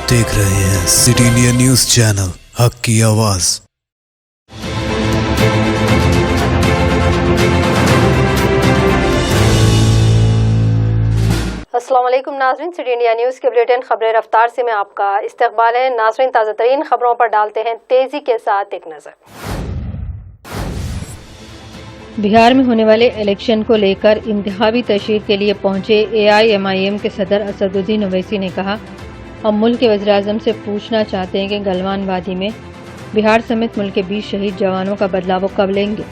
आप देख रहे हैं सिटी इंडिया न्यूज चैनल हक की आवाज। अस्सलाम वालेकुम नाज़रीन, सिटी इंडिया न्यूज़ के बुलेटिन खबरें रफ्तार से में आपका इस्तकबाल है। नाज़रीन, ताज़ा तरीन खबरों पर डालते हैं तेज़ी के साथ एक नज़र। बिहार में होने वाले इलेक्शन को लेकर इंतखाबी तशहीर के लिए पहुंचे AIMIM के सदर असदुद्दीन ओवैसी ने कहा, हम मुल्क के वज़ीर-ए-आज़म से पूछना चाहते हैं कि गलवान वादी में बिहार समेत मुल्क के 20 शहीद जवानों का बदला वो कब लेंगे।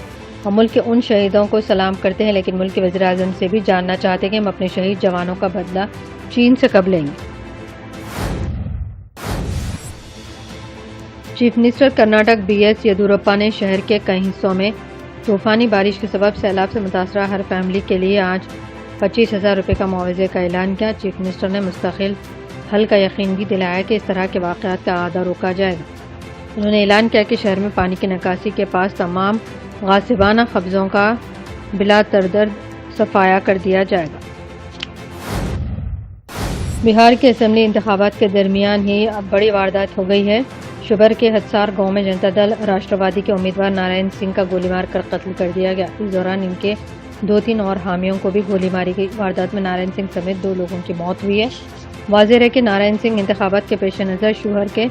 हम मुल्क के उन शहीदों को सलाम करते हैं, लेकिन मुल्क के वज़ीर-ए-आज़म से भी जानना चाहते हैं कि हम अपने शहीद जवानों का बदला चीन से कब लेंगे। Chief minister Karnataka BS Yediyurappa ने शहर के कई हिस्सों में तूफानी बारिश के सबब सैलाब से मुतासरा हर फैमिली के लिए आज 25,000 रुपये का मुआवजे का ऐलान किया। चीफ मिनिस्टर ने मुस्तकिल हल का यकीन भी दिलाया कि इस तरह के वाक़यात का आदा रोका जाएगा। उन्होंने ऐलान किया कि शहर में पानी की निकासी के पास तमाम गासिबाना कब्ज़ों का बिला तरदर्द सफाया कर दिया जाएगा। बिहार के असेंबली इंतखाबात के दरमियान ही अब बड़ी वारदात हो गई है। शुबर के हदसार गांव में जनता दल राष्ट्रवादी के उम्मीदवार नारायण सिंह का गोली मार कर कत्ल कर दिया गया। इस दौरान इनके 2-3 और हामियों को भी गोली मारी गई। वारदात में नारायण सिंह समेत 2 लोगों की मौत हुई है। वाज़ेह है कि नारायण सिंह इंतखाबात के पेश नज़र शुहर के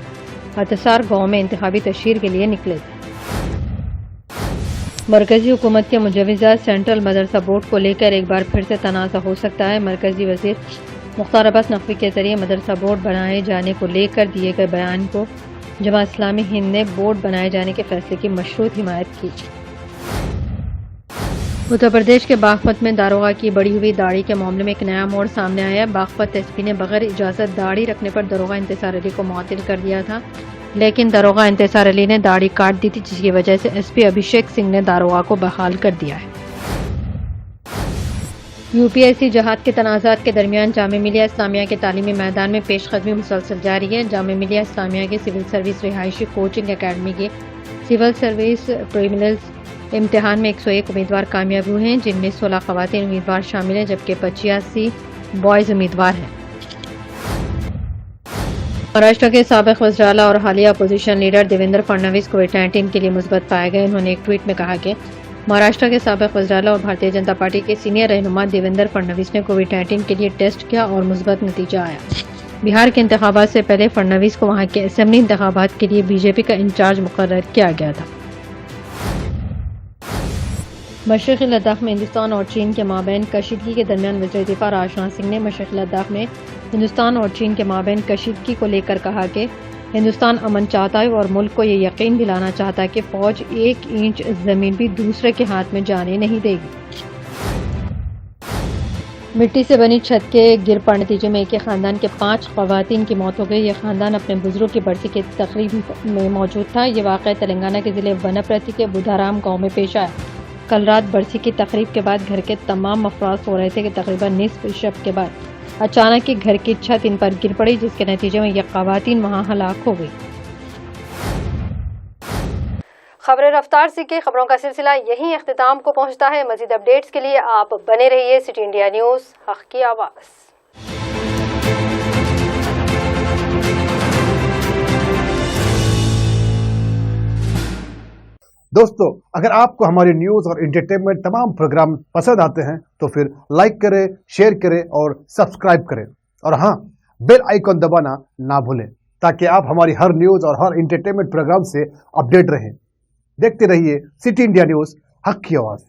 हदसार गाँव में इंतखाबी तशहीर के लिए निकले थे। मरकजी हुकूमत के मुजव्वज़ात सेंट्रल मदरसा बोर्ड को लेकर एक बार फिर से तनाज़ा हो सकता है। मरकजी वज़ीर मुख्तार अब्बास नकवी के जरिए मदरसा बोर्ड बनाए जाने को लेकर दिए गए बयान को जमात इस्लामी हिंद ने बोर्ड बनाए जाने के फैसले की मशरूत हिमायत की। उत्तर प्रदेश के बागपत में दारोगा की बढ़ी हुई दाढ़ी के मामले में एक नया मोड़ सामने आया। बागपत SP ने बगैर इजाज़त दाढ़ी रखने पर दारोगा इंतसार अली को मुअत्तल कर दिया था, लेकिन दारोगा इंतसार अली ने दाढ़ी काट दी थी, जिसकी वजह से SP अभिषेक सिंह ने दारोगा को बहाल कर दिया है। UPSC जहाद के तनाज़ात के दरमियान जामिया मिलिया इस्लामिया के तालीमी मैदान में पेशकदमी मुसलसल जारी है। जामिया मिलिया इस्लामिया के सिविल सर्विस रिहायशी कोचिंग अकेडमी के सिविल सर्विस प्रीलिम्स इम्तिहान में 101 उम्मीदवार कामयाब हुए हैं, जिनमें 16 ख़वातीन उम्मीदवार शामिल हैं, जबकि 85 बॉयज़ उम्मीदवार हैं। महाराष्ट्र के साबिक़ वज़ीर आला और हालिया अपोजिशन लीडर देवेंद्र फडणवीस कोविड-19 के लिए मुस्बत पाए गए। उन्होंने एक ट्वीट में कहा कि महाराष्ट्र के साबिक़ वज़ीर आला और भारतीय जनता पार्टी के सीनियर रहनुमा देवेंद्र फडणवीस ने कोविड-19 के लिए टेस्ट किया और मुस्बत नतीजा आया। बिहार के इंतखाबात से पहले फडणवीस को वहां के असेंबली इंतखाबात के लिए BJP का इंचार्ज मुकर्रर किया गया था। मशरक़ी लद्दाख में हिंदुस्तान और चीन के माबैन कशीदगी के दरमियान वज़ीर दिफ़ा राजनाथ सिंह ने मशरक़ी लद्दाख में हिंदुस्तान और चीन के माबैन कशीदगी को लेकर कहा कि हिंदुस्तान अमन चाहता है और मुल्क को ये यकीन दिलाना चाहता है कि फ़ौज 1 इंच ज़मीन भी दूसरे के हाथ में जाने नहीं देगी। मिट्टी से बनी छत के गिर पड़ने नतीजे में एक ही खानदान के 5 ख़वातीन की मौत हो गई। यह खानदान अपने बुजुर्ग की बरसी की तकरीब में मौजूद था। ये वाक़या तेलंगाना के ज़िले वनप्रति के बुधाराम गाँव में पेश आया। कल रात बरसी की तकरीब के बाद घर के तमाम अफराद सो रहे थे कि तकरीबन निस्फ शब के बाद अचानक ही घर की छत इन पर गिर पड़ी, जिसके नतीजे में यह ख़वातीन वहां हलाक हो गई। खबरें रफ्तार से की खबरों का सिलसिला यहीं इख्तिताम को पहुंचता है। मज़ीद अपडेट्स के लिए आप बने रहिए सिटी इंडिया न्यूज़ हक़ की आवाज़। दोस्तों, अगर आपको हमारी न्यूज़ और एंटरटेनमेंट तमाम प्रोग्राम पसंद आते हैं तो फिर लाइक करें, शेयर करें और सब्सक्राइब करें, और हाँ, बेल आइकॉन दबाना ना भूलें ताकि आप हमारी हर न्यूज़ और हर एंटरटेनमेंट प्रोग्राम से अपडेट रहें। देखते रहिए सिटी इंडिया न्यूज़ हक़ की आवाज़।